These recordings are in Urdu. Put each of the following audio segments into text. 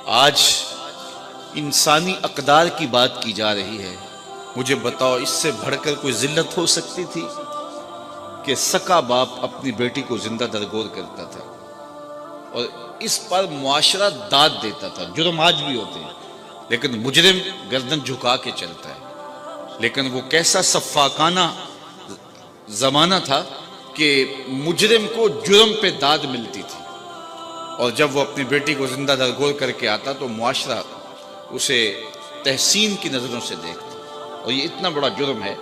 آج انسانی اقدار کی بات کی جا رہی ہے. مجھے بتاؤ اس سے بڑھ کر کوئی ذلت ہو سکتی تھی کہ سکا باپ اپنی بیٹی کو زندہ درگور کرتا تھا اور اس پر معاشرہ داد دیتا تھا. جرم آج بھی ہوتے ہیں لیکن مجرم گردن جھکا کے چلتا ہے. لیکن وہ کیسا سفاکانہ زمانہ تھا کہ مجرم کو جرم پہ داد ملتی تھی، اور جب وہ اپنی بیٹی کو زندہ درگور کر کے آتا تو معاشرہ اسے تحسین کی نظروں سے دیکھتا. اور یہ اتنا بڑا جرم ہے.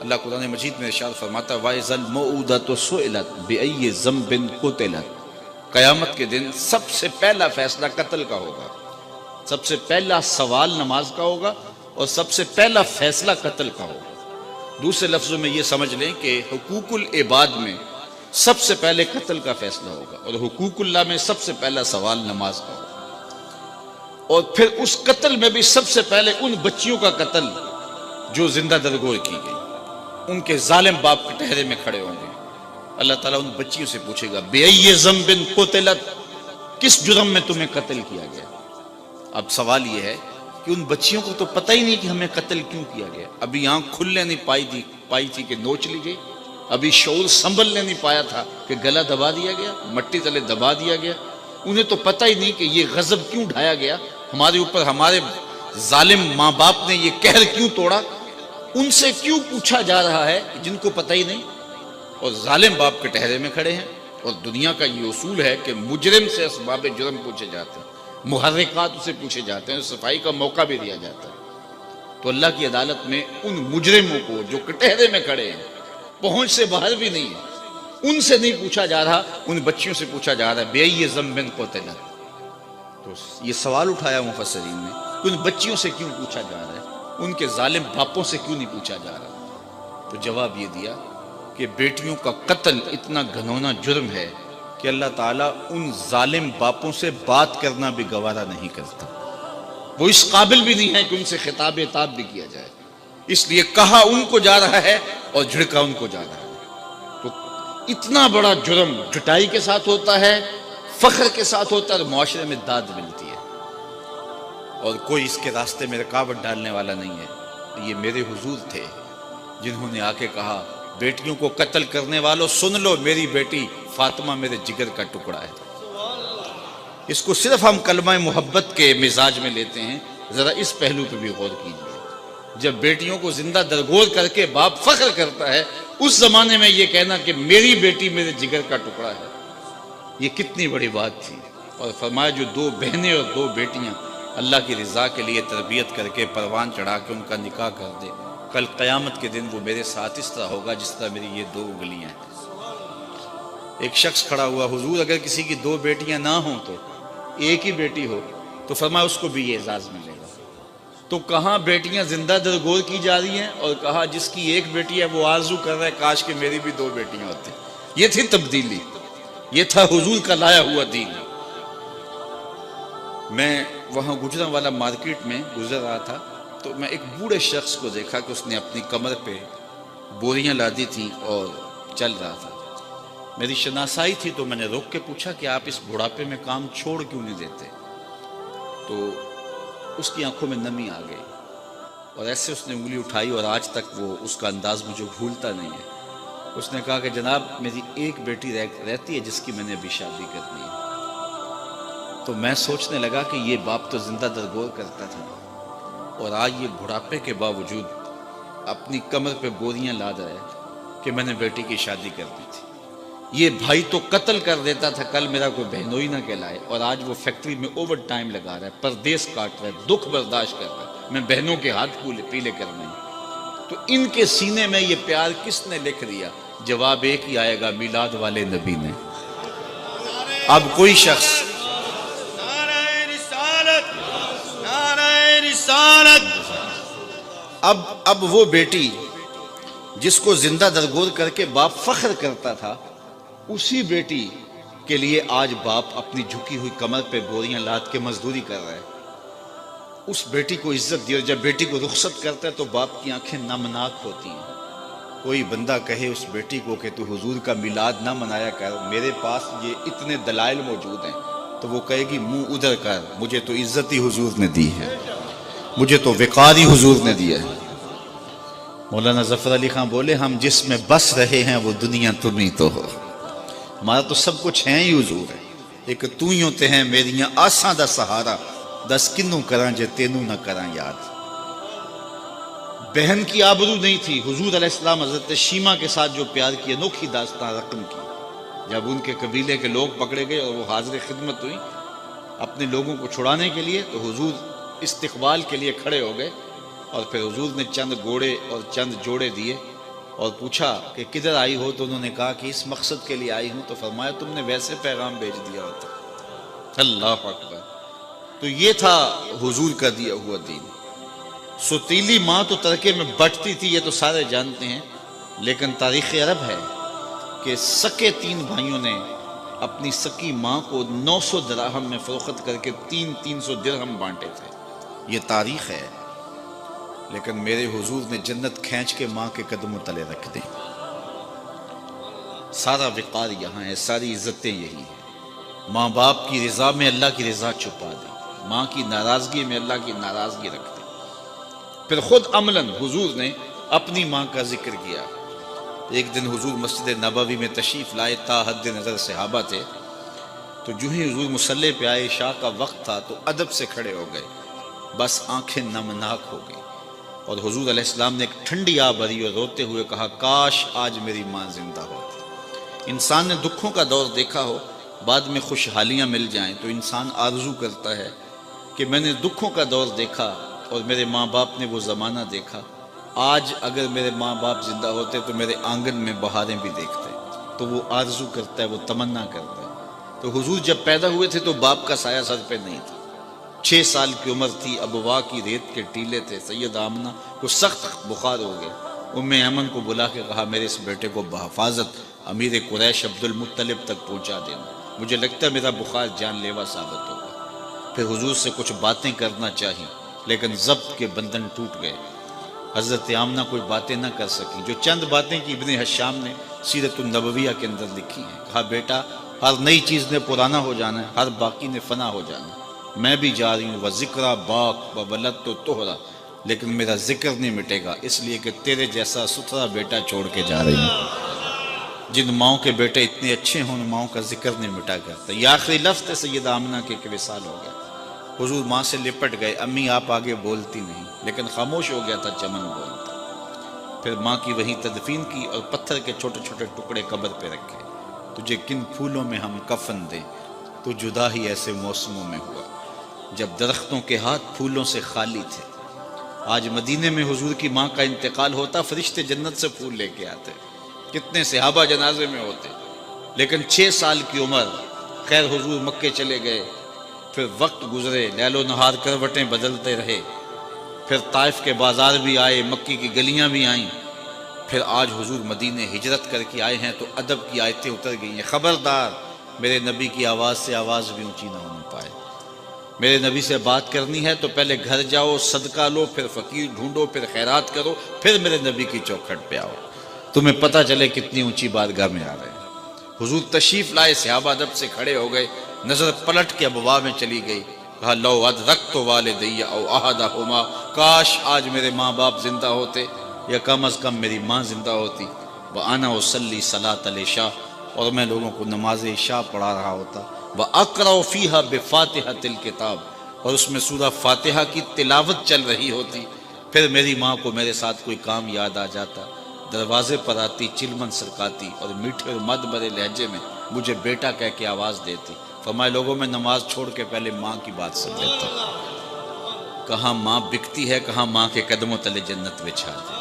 اللہ قرآن مجید میں ارشاد فرماتا ہے وَإِذَا الْمَوْءُودَةُ سُئِلَتْ بِأَيِّ ذَنبٍ قُتِلَتْ. قیامت کے دن سب سے پہلا فیصلہ قتل کا ہوگا، سب سے پہلا سوال نماز کا ہوگا اور سب سے پہلا فیصلہ قتل کا ہوگا. دوسرے لفظوں میں یہ سمجھ لیں کہ حقوق العباد میں سب سے پہلے قتل کا فیصلہ ہوگا اور حقوق اللہ میں سب سے پہلا سوال نماز کا ہوگا. اور پھر اس قتل میں بھی سب سے پہلے ان بچیوں کا قتل جو زندہ درگور کی گئی، ان کے ظالم باپ کے ٹہرے میں کھڑے ہوں گے. اللہ تعالیٰ ان بچیوں سے پوچھے گا بِأَيِّ ذَنبٍ قُتِلَتْ، کس جرم میں تمہیں قتل کیا گیا؟ اب سوال یہ ہے کہ ان بچیوں کو تو پتہ ہی نہیں کہ ہمیں قتل کیوں کیا گیا. ابھی آنکھ کھلنے نہیں پائی تھی کہ نوچ لی گئی، ابھی شعور سنبھلنے نہیں پایا تھا کہ گلا دبا دیا گیا، مٹی تلے دبا دیا گیا. انہیں تو پتہ ہی نہیں کہ یہ غضب کیوں ڈھایا گیا ہمارے اوپر، ہمارے ظالم ماں باپ نے یہ قہر کیوں توڑا. ان سے کیوں پوچھا جا رہا ہے جن کو پتہ ہی نہیں اور ظالم باپ کے ٹہرے میں کھڑے ہیں. اور دنیا کا یہ اصول ہے کہ مجرم سے اسباب جرم پوچھے جاتے ہیں، محرکات اسے پوچھے جاتے ہیں، صفائی کا موقع بھی دیا جاتا ہے. تو اللہ کی عدالت میں ان مجرموں کو جو کٹہرے میں کھڑے ہیں، پہنچ سے باہر بھی نہیں ہے، ان سے نہیں پوچھا جا رہا، ان بچیوں سے پوچھا جا رہا ہے بِأَيِّ ذَنبٍ قُتِلَتْ. تو یہ سوال اٹھایا مفسرین نے کہ ان بچیوں سے کیوں پوچھا جا رہا ہے، ان کے ظالم باپوں سے کیوں نہیں پوچھا جا رہا؟ تو جواب یہ دیا کہ بیٹیوں کا قتل اتنا گھنونا جرم ہے کہ اللہ تعالیٰ ان ظالم باپوں سے بات کرنا بھی گوارا نہیں کرتا. وہ اس قابل بھی نہیں ہے کہ ان سے خطاب عتاب بھی کیا جائے، اس لیے کہا ان کو جا رہا ہے اور جھڑکا ان کو جا رہا ہے. تو اتنا بڑا جرم جٹائی کے ساتھ ہوتا ہے، فخر کے ساتھ ہوتا ہے، اور معاشرے میں داد ملتی ہے اور کوئی اس کے راستے میں رکاوٹ ڈالنے والا نہیں ہے. یہ میرے حضور تھے جنہوں نے آ کے کہا بیٹیوں کو قتل کرنے والوں سن لو، میری بیٹی فاطمہ میرے جگر کا ٹکڑا ہے. اس کو صرف ہم کلمہ محبت کے مزاج میں لیتے ہیں، ذرا اس پہلو پہ بھی غور کیجیے. جب بیٹیوں کو زندہ درگور کر کے باپ فخر کرتا ہے، اس زمانے میں یہ کہنا کہ میری بیٹی میرے جگر کا ٹکڑا ہے، یہ کتنی بڑی بات تھی. اور فرمایا جو دو بہنیں اور دو بیٹیاں اللہ کی رضا کے لیے تربیت کر کے پروان چڑھا کے ان کا نکاح کر دے، کل قیامت کے دن وہ میرے ساتھ اس طرح ہوگا جس طرح میری یہ دو انگلیاں ہیں. ایک شخص کھڑا ہوا، حضور اگر کسی کی دو بیٹیاں نہ ہوں تو ایک ہی بیٹی ہو تو فرمایا اس کو بھی یہ اعزاز ملے گا. تو کہاں بیٹیاں زندہ درگور کی جا رہی ہیں اور کہا جس کی ایک بیٹی ہے وہ آرزو کر رہا ہے کاش کہ میری بھی دو بیٹیاں ہوتی. یہ تھی تبدیلی، یہ تھا حضور کا لایا ہوا دین. میں وہاں گجرانوالہ مارکیٹ میں گزر رہا تھا تو میں ایک بوڑھے شخص کو دیکھا کہ اس نے اپنی کمر پہ بوریاں لادی تھیں اور چل رہا تھا. میری شناسائی تھی تو میں نے روک کے پوچھا کہ آپ اس بڑھاپے میں کام چھوڑ کیوں نہیں دیتے؟ تو اس کی آنکھوں میں نمی آ گئی اور ایسے اس نے انگلی اٹھائی اور آج تک وہ اس کا انداز مجھے بھولتا نہیں ہے. اس نے کہا کہ جناب میری ایک بیٹی رہتی ہے جس کی میں نے ابھی شادی کرنی ہے. تو میں سوچنے لگا کہ یہ باپ تو زندہ درگور کرتا تھا اور آج یہ بڑھاپے کے باوجود اپنی کمر پہ بوریاں لاد رہا ہے کہ میں نے بیٹی کی شادی کر دی تھی. یہ بھائی تو قتل کر دیتا تھا کل میرا کوئی بہنوئی نہ کہلائے، اور آج وہ فیکٹری میں اوور ٹائم لگا رہا ہے، پردیس کاٹ رہا ہے، دکھ برداشت کر رہا ہے، میں بہنوں کے ہاتھ پیلے کرنے ہیں. تو ان کے سینے میں یہ پیار کس نے لکھ دیا؟ جواب ایک ہی آئے گا، میلاد والے نبی نے. اب کوئی شخص اب وہ بیٹی جس کو زندہ درگور کر کے باپ فخر کرتا تھا، اسی بیٹی کے لیے آج باپ اپنی جھکی ہوئی کمر پہ بوریاں لاد کے مزدوری کر رہا ہے. اس بیٹی کو عزت دی، اور جب بیٹی کو رخصت کرتا ہے تو باپ کی آنکھیں نمناک ہوتی ہیں. کوئی بندہ کہے اس بیٹی کو کہ تو حضور کا میلاد نہ منایا کر، میرے پاس یہ اتنے دلائل موجود ہیں تو وہ کہے گی منہ ادھر کر، مجھے تو عزت ہی حضور نے دی ہے، مجھے تو وقار ہی حضور نے دیا ہے۔ مولانا ظفر علی خان بولے ہم جس میں بس رہے ہیں وہ دنیا تم ہی تو ہو، ہمارا تو سب کچھ ہے ہی حضور ہے، ایک تو ہی ہوتے ہیں میریاں آساں دا سہارا، دس کنوں کراں جے تینوں نہ کراں یاد۔ بہن کی آبرو نہیں تھی، حضور علیہ السلام حضرت شیمہ کے ساتھ جو پیار کی انوکھی داستان رقم کی، جب ان کے قبیلے کے لوگ پکڑے گئے اور وہ حاضر خدمت ہوئی اپنے لوگوں کو چھڑانے کے لیے، تو حضور استقبال کے لیے کھڑے ہو گئے، اور پھر حضور نے چند گھوڑے اور چند جوڑے دیے اور پوچھا کہ کدھر آئی ہو، تو انہوں نے کہا کہ اس مقصد کے لیے آئی ہوں، تو فرمایا تم نے ویسے پیغام بھیج دیا ہوتا۔ اللہ اکبر! تو یہ تھا حضور کا دیا ہوا دین۔ ستیلی ماں تو ترکے میں بٹتی تھی، یہ تو سارے جانتے ہیں، لیکن تاریخ عرب ہے کہ سکے تین بھائیوں نے اپنی سکی ماں کو 900 دراہم میں فروخت کر کے 300 درہم بانٹے تھے، یہ تاریخ ہے۔ لیکن میرے حضور نے جنت کھینچ کے ماں کے قدموں تلے رکھ دی۔ سارا وقار یہاں ہے، ساری عزتیں یہی ہیں۔ ماں باپ کی رضا میں اللہ کی رضا چھپا دی، ماں کی ناراضگی میں اللہ کی ناراضگی رکھ دی۔ پھر خود عملاً حضور نے اپنی ماں کا ذکر کیا۔ ایک دن حضور مسجد نبوی میں تشریف لائے، تا حد نظر صحابہ تھے، تو جو ہی حضور مصلی پہ آئے، عشاء کا وقت تھا، تو ادب سے کھڑے ہو گئے، بس آنکھیں نمناک ہو گئی، اور حضور علیہ السلام نے ایک ٹھنڈی آہ بھری اور روتے ہوئے کہا کاش آج میری ماں زندہ ہوتی۔ انسان نے دکھوں کا دور دیکھا ہو، بعد میں خوشحالیاں مل جائیں تو انسان آرزو کرتا ہے کہ میں نے دکھوں کا دور دیکھا اور میرے ماں باپ نے وہ زمانہ دیکھا، آج اگر میرے ماں باپ زندہ ہوتے تو میرے آنگن میں بہاریں بھی دیکھتے، تو وہ آرزو کرتا ہے، وہ تمنا کرتا ہے۔ تو حضور جب پیدا ہوئے تھے تو باپ کا سایہ سر پہ نہیں تھا، 6 سال کی عمر تھی، ابوا کی ریت کے ٹیلے تھے۔ سید آمنہ کو سخت بخار ہو گیا، ام ایمن کو بلا کے کہا میرے اس بیٹے کو بحفاظت امیر قریش عبد المطلب تک پہنچا دینا، مجھے لگتا ہے میرا بخار جان لیوا ثابت ہوگا۔ پھر حضور سے کچھ باتیں کرنا چاہی، لیکن ضبط کے بندھن ٹوٹ گئے، حضرت آمنہ کوئی باتیں نہ کر سکی۔ جو چند باتیں کی ابن حشام نے سیرت النبویہ کے اندر لکھی ہیں، کہا بیٹا ہر نئی چیز نے پرانا ہو جانا ہے، ہر باقی نے فنا ہو جانا ہے، میں بھی جا رہی ہوں، وذکرہ باق وولدت طہرا، لیکن میرا ذکر نہیں مٹے گا، اس لیے کہ تیرے جیسا ستھرا بیٹا چھوڑ کے جا رہی ہوں۔ جن ماؤں کے بیٹے اتنے اچھے ہوں ان ماؤں کا ذکر نہیں مٹا کرتا۔ یہ آخری لفظ تھے سیدہ آمنہ کے کہ وصال ہو گیا۔ حضور ماں سے لپٹ گئے، امی آپ آگے بولتی نہیں، لیکن خاموش ہو گیا تھا چمن بولتا۔ پھر ماں کی وہیں تدفین کی اور پتھر کے چھوٹے چھوٹے ٹکڑے قبر پہ رکھے۔ تجھے کن پھولوں میں ہم کفن دیں، تو جدا ہی ایسے موسموں میں ہوا جب درختوں کے ہاتھ پھولوں سے خالی تھے۔ آج مدینے میں حضور کی ماں کا انتقال ہوتا، فرشتے جنت سے پھول لے کے آتے، کتنے صحابہ جنازے میں ہوتے، لیکن 6 سال کی عمر، خیر حضور مکے چلے گئے، پھر وقت گزرے، لیل و نہار کروٹیں بدلتے رہے، پھر طائف کے بازار بھی آئے، مکی کی گلیاں بھی آئیں، پھر آج حضور مدینے ہجرت کر کے آئے ہیں تو ادب کی آیتیں اتر گئی ہیں، خبردار میرے نبی کی آواز سے آواز بھی اونچی نہ ہونے پائے۔ میرے نبی سے بات کرنی ہے تو پہلے گھر جاؤ، صدقہ لو، پھر فقیر ڈھونڈو، پھر خیرات کرو، پھر میرے نبی کی چوکھٹ پہ آؤ، تمہیں پتہ چلے کتنی اونچی بارگاہ میں آ رہے ہیں۔ حضور تشریف لائے، صحابہ ادب سے کھڑے ہو گئے، نظر پلٹ کے ابوا میں چلی گئی، کہا لو ادرکت والدی او احدہما، کاش آج میرے ماں باپ زندہ ہوتے یا کم از کم میری ماں زندہ ہوتی، وانا اصلی صلاۃ العشاء، اور میں لوگوں کو نماز عشاء پڑھا رہا ہوتا، واقرأ فیہا بفاتحۃ الکتاب، اور اس میں سورہ فاتحہ کی تلاوت چل رہی ہوتی، پھر میری ماں کو میرے ساتھ کوئی کام یاد آ جاتا، دروازے پر آتی، چلمن سرکاتی اور میٹھے اور مد بھرے لہجے میں مجھے بیٹا کہہ کے آواز دیتی۔ فرمائے لوگوں میں نماز چھوڑ کے پہلے ماں کی بات سن لیتا۔ کہاں ماں بکتی ہے، کہاں ماں کے قدموں تلے جنت بچھا دی۔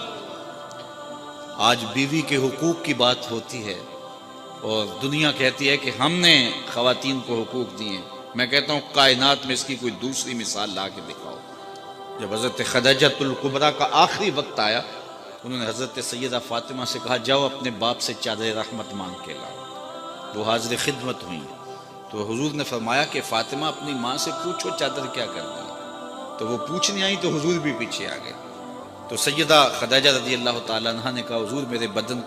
آج بیوی کے حقوق کی بات ہوتی ہے اور دنیا کہتی ہے کہ ہم نے خواتین کو حقوق دیے، میں کہتا ہوں کائنات میں اس کی کوئی دوسری مثال لا کے دکھاؤ۔ جب حضرت خدیجۃ الکبریٰ کا آخری وقت آیا، انہوں نے حضرت سیدہ فاطمہ سے کہا جاؤ اپنے باپ سے چادر رحمت مانگ کے لاؤ۔ وہ حاضر خدمت ہوئیں تو حضور نے فرمایا کہ فاطمہ اپنی ماں سے پوچھو چادر کیا کرنی ہے، تو وہ پوچھنے آئی تو حضور بھی پیچھے آ گئے۔ تو سیدہ خدیجہ رضی اللہ تعالیٰ عنہ نے کہا حضور میرے بدن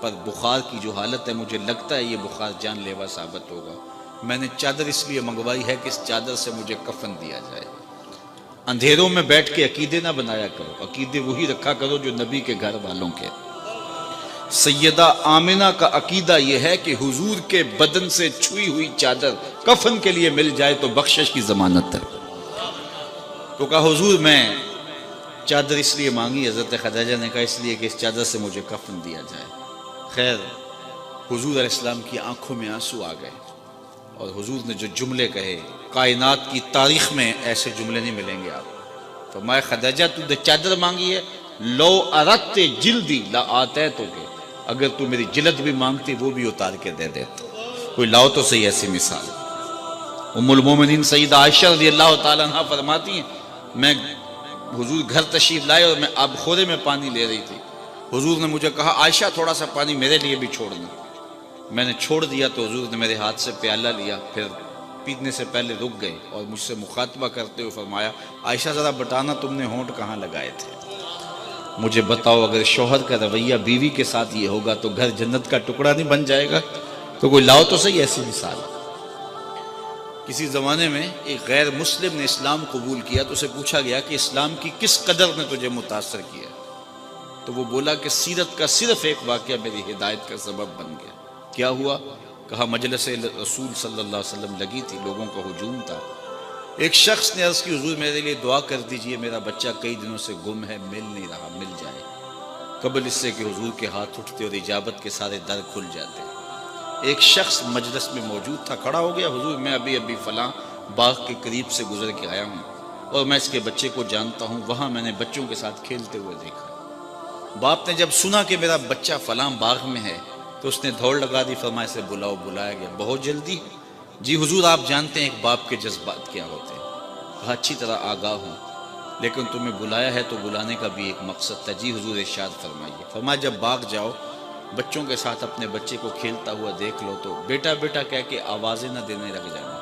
پر بخار کی جو حالت ہے، مجھے لگتا ہے یہ بخار جان لیوا ثابت ہوگا، میں نے چادر اس لیے منگوائی ہے کہ اس چادر سے مجھے کفن دیا جائے۔ اندھیروں میں بیٹھ کے عقیدے نہ بنایا کرو، عقیدے وہی رکھا کرو جو نبی کے گھر والوں کے۔ سیدہ آمنہ کا عقیدہ یہ ہے کہ حضور کے بدن سے چھوئی ہوئی چادر کفن کے لیے مل جائے تو بخشش کی ضمانت ہے۔ تو کہا حضور میں چادر اس لیے مانگی، حضرت خدیجہ نے کہا اس لیے کہ اس چادر سے مجھے کفن دیا جائے۔ خیر حضور علیہ السلام کی آنکھوں میں آنسو آ گئے، اور حضور نے جو جملے کہے، کائنات کی تاریخ میں ایسے جملے نہیں ملیں گے آپ۔ فرمایا خدیجہ تو نے چادر مانگی ہے، لو اردت جلدی لا آتیتک، اگر تو میری جلد بھی مانگتی وہ بھی اتار کے دے دیتا۔ کوئی لاؤ تو صحیح ایسی مثال۔ ام المومنین سیدہ عائشہ رضی اللہ تعالیٰ عنہ فرماتی ہیں میں حضور گھر تشریف لائے اور میں آب خورے میں پانی لے رہی تھی، حضور نے مجھے کہا عائشہ تھوڑا سا پانی میرے لیے بھی چھوڑنا۔ میں نے چھوڑ دیا تو حضور نے میرے ہاتھ سے پیالہ لیا، پھر پینے سے پہلے رک گئے اور مجھ سے مخاطبہ کرتے ہوئے فرمایا عائشہ ذرا بتانا تم نے ہونٹ کہاں لگائے تھے، مجھے بتاؤ اگر شوہر کا رویہ بیوی کے ساتھ یہ ہوگا تو گھر جنت کا ٹکڑا نہیں بن جائے گا؟ تو کوئی لاؤ تو صحیح ایسی مثال۔ کسی زمانے میں ایک غیر مسلم نے اسلام قبول کیا تو اسے پوچھا گیا کہ اسلام کی کس قدر نے تجھے متاثر کیا؟ تو وہ بولا کہ سیرت کا صرف ایک واقعہ میری ہدایت کا سبب بن گیا۔ کیا ہوا؟ کہا مجلس رسول صلی اللہ علیہ وسلم لگی تھی، لوگوں کا ہجوم تھا، ایک شخص نے عرض کی حضور میرے لیے دعا کر دیجئے، میرا بچہ کئی دنوں سے گم ہے، مل نہیں رہا، مل جائے۔ قبل اس سے کہ حضور کے ہاتھ اٹھتے اور اجابت کے سارے در کھل جاتے، ایک شخص مجلس میں موجود تھا، کھڑا ہو گیا، حضور میں ابھی فلاں باغ کے قریب سے گزر کے آیا ہوں اور میں اس کے بچے کو جانتا ہوں، وہاں میں نے بچوں کے ساتھ کھیلتے ہوئے دیکھا۔ باپ نے جب سنا کہ میرا بچہ فلاں باغ میں ہے تو اس نے دوڑ لگا دی، فرمایا اسے بلاؤ۔ بلایا گیا، بہت جلدی؟ جی حضور آپ جانتے ہیں ایک باپ کے جذبات کیا ہوتے ہیں۔ کہا اچھی طرح آگاہ ہوں، لیکن تمہیں بلایا ہے تو بلانے کا بھی ایک مقصد تھا۔ جی حضور ارشاد فرمائیے۔ فرمایا جب باغ جاؤ بچوں کے ساتھ اپنے بچے کو کھیلتا ہوا دیکھ لو تو بیٹا بیٹا کہہ کے آوازیں نہ دینے لگ جانا،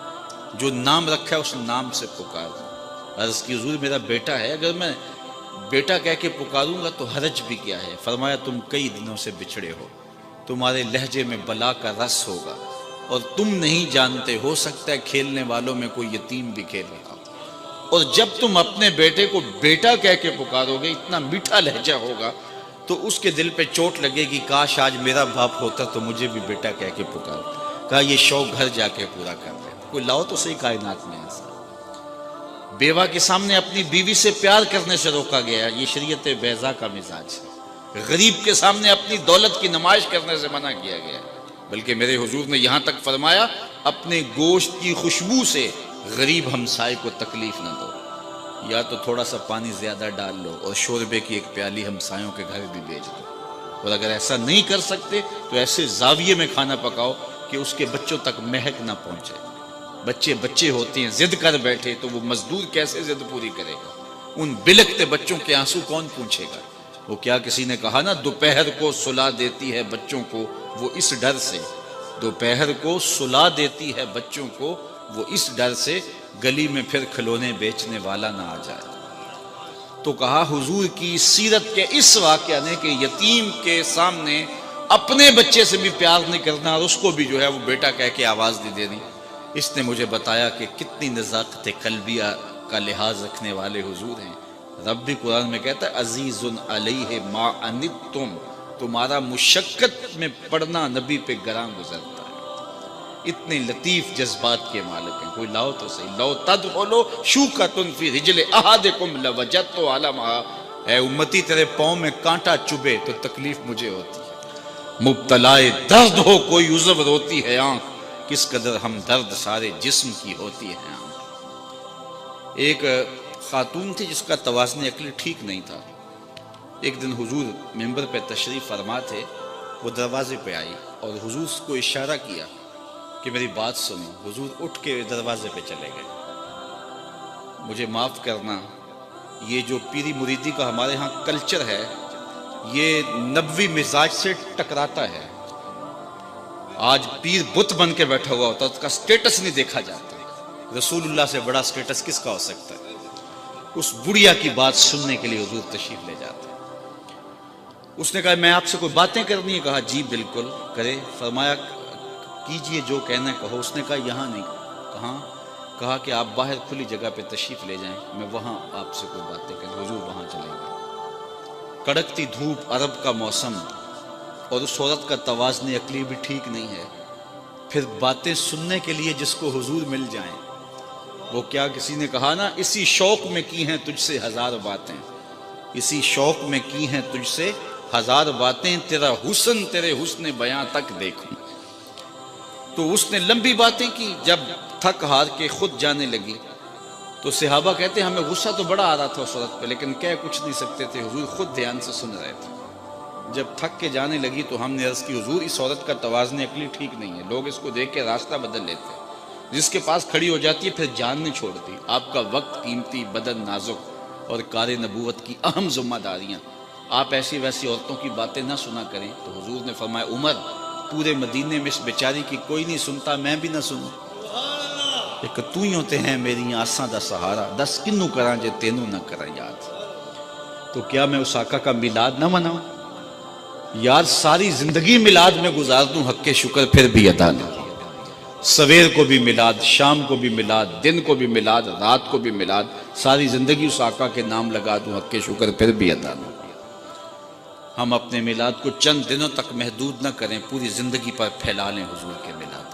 جو نام رکھا ہے اس نام سے پکار دو۔ عرض کی حضور میرا بیٹا ہے، اگر میں بیٹا کہہ کے پکاروں گا تو حرج بھی کیا ہے؟ فرمایا تم کئی دنوں سے بچھڑے ہو، تمہارے لہجے میں بلا کا رس ہوگا اور تم نہیں جانتے، ہو سکتا ہے کھیلنے والوں میں کوئی یتیم بھی کھیل رہا ہو، اور جب تم اپنے بیٹے کو بیٹا کہہ کے پکارو گے، اتنا میٹھا لہجہ ہوگا تو اس کے دل پہ چوٹ لگے گی، کاش آج میرا باپ ہوتا تو مجھے بھی بیٹا کہہ کے پکارو۔ کہا یہ شوق گھر جا کے پورا کر لے۔ کوئی لاؤ تو صحیح کائنات میں ایسا۔ بیوہ کے سامنے اپنی بیوی سے پیار کرنے سے روکا گیا، یہ شریعت بیضا کا مزاج ہے۔ غریب کے سامنے اپنی دولت کی نمائش کرنے سے منع کیا گیا، بلکہ میرے حضور نے یہاں تک فرمایا اپنے گوشت کی خوشبو سے غریب ہمسائے کو تکلیف نہ دو، یا تو تھوڑا سا پانی زیادہ ڈال لو اور شوربے کی ایک پیالی ہمسایوں کے گھر بھی بھیج دو، اور اگر ایسا نہیں کر سکتے تو ایسے زاویے میں کھانا پکاؤ کہ اس کے بچوں تک مہک نہ پہنچے۔ بچے ہوتے ہیں، ضد کر بیٹھے تو وہ مزدور کیسے ضد پوری کرے گا؟ ان بلکتے بچوں کے آنسو کون پوچھے گا؟ وہ کیا کسی نے کہا نا دوپہر کو سلا دیتی ہے بچوں کو وہ اس ڈر سے، دوپہر کو سلا دیتی ہے بچوں کو وہ اس ڈر سے گلی میں پھر کھلونے بیچنے والا نہ آ جائے۔ تو کہا حضور کی سیرت کے اس واقعہ نے کہ یتیم کے سامنے اپنے بچے سے بھی پیار نہیں کرنا اور اس کو بھی جو ہے وہ بیٹا کہہ کے آواز نہیں دینی، اس نے مجھے بتایا کہ کتنی نزاکت قلبیہ کا لحاظ رکھنے والے حضور ہیں۔ رب بھی قرآن میں کہتا ہے عزیز علیہ ما عنتم، تمہارا مشقت میں پڑنا نبی پہ گراں گزرتا ہے۔ اتنے لطیف جذبات کے مالک ہیں۔ کوئی لاؤ تو صحیح۔ لو تدخلوا شوکۃ فی رجل احدکم لوجدت علمھا، اے امتی تیرے پاؤں میں کانٹا چبھے تو تکلیف مجھے ہوتی ہے، مبتلائے درد ہو کوئی عضو روتی ہے آنکھ، کس قدر ہم درد سارے جسم کی ہوتی ہے آنکھ۔ ایک خاتون تھی جس کا توازن عقلی ٹھیک نہیں تھا۔ ایک دن حضور ممبر پہ تشریف فرما تھے، وہ دروازے پہ آئی اور حضور کو اشارہ کیا کہ میری بات سنو۔ حضور اٹھ کے دروازے پہ چلے گئے۔ مجھے معاف کرنا، یہ جو پیری مریدی کا ہمارے ہاں کلچر ہے یہ نبوی مزاج سے ٹکراتا ہے۔ آج پیر بت بن کے بیٹھا ہوا ہوتا ہے، اس کا سٹیٹس نہیں دیکھا جاتا۔ رسول اللہ سے بڑا سٹیٹس کس کا ہو سکتا ہے؟ اس بڑھیا کی بات سننے کے لیے حضور تشریف لے جاتے ہیں۔ اس نے کہا میں آپ سے کوئی باتیں کرنی ہے؟ کہا جی بالکل کرے۔ فرمایا کیجئے جو کہنا کہو۔ اس نے کہا یہاں نہیں۔ کہاں؟ کہا کہ آپ باہر کھلی جگہ پہ تشریف لے جائیں، میں وہاں آپ سے کوئی باتیں کریں۔ حضور وہاں چلے گئے۔ کڑکتی دھوپ، عرب کا موسم، اور اس عورت کا توازن عقلی بھی ٹھیک نہیں ہے، پھر باتیں سننے کے لیے جس کو حضور مل جائیں۔ وہ کیا کسی نے کہا نا، اسی شوق میں کی ہیں تجھ سے ہزار باتیں، اسی شوق میں کی ہیں تجھ سے ہزار باتیں، تیرا حسن تیرے حسن بیاں تک دیکھوں۔ تو اس نے لمبی باتیں کی، جب تھک ہار کے خود جانے لگی تو صحابہ کہتے ہیں ہمیں غصہ تو بڑا آ رہا تھا اس عورت پہ، لیکن کہہ کچھ نہیں سکتے تھے، حضور خود دھیان سے سن رہے تھے۔ جب تھک کے جانے لگی تو ہم نے عرض کی حضور اس عورت کا توازن عقلی ٹھیک نہیں ہے، لوگ اس کو دیکھ کے راستہ بدل لیتے ہیں، جس کے پاس کھڑی ہو جاتی ہے پھر جان نہیں چھوڑتی۔ آپ کا وقت قیمتی، بدن نازک، اور کار نبوت کی اہم ذمہ داریاں، آپ ایسی ویسی عورتوں کی باتیں نہ سنا کریں۔ تو حضور نے فرمایا عمر، پورے مدینے میں اس بیچاری کی کوئی نہیں سنتا، میں بھی نہ سنوں۔ ایک تو ہی ہوتے ہیں میری آساں دا سہارا، دس کنوں کراں جے تینوں نہ کراں یاد۔ تو کیا میں اس آقا کا میلاد نہ مناؤں؟ یار ساری زندگی میلاد میں گزار دوں، حق کے شکر پھر بھی ادا نہیں۔ سویر کو بھی میلاد، شام کو بھی میلاد، دن کو بھی میلاد، رات کو بھی میلاد، ساری زندگی اس آقا کے نام لگا دوں، حق کے شکر پھر بھی ادا نہیں۔ ہم اپنے میلاد کو چند دنوں تک محدود نہ کریں، پوری زندگی پر پھیلا لیں حضور کے میلاد۔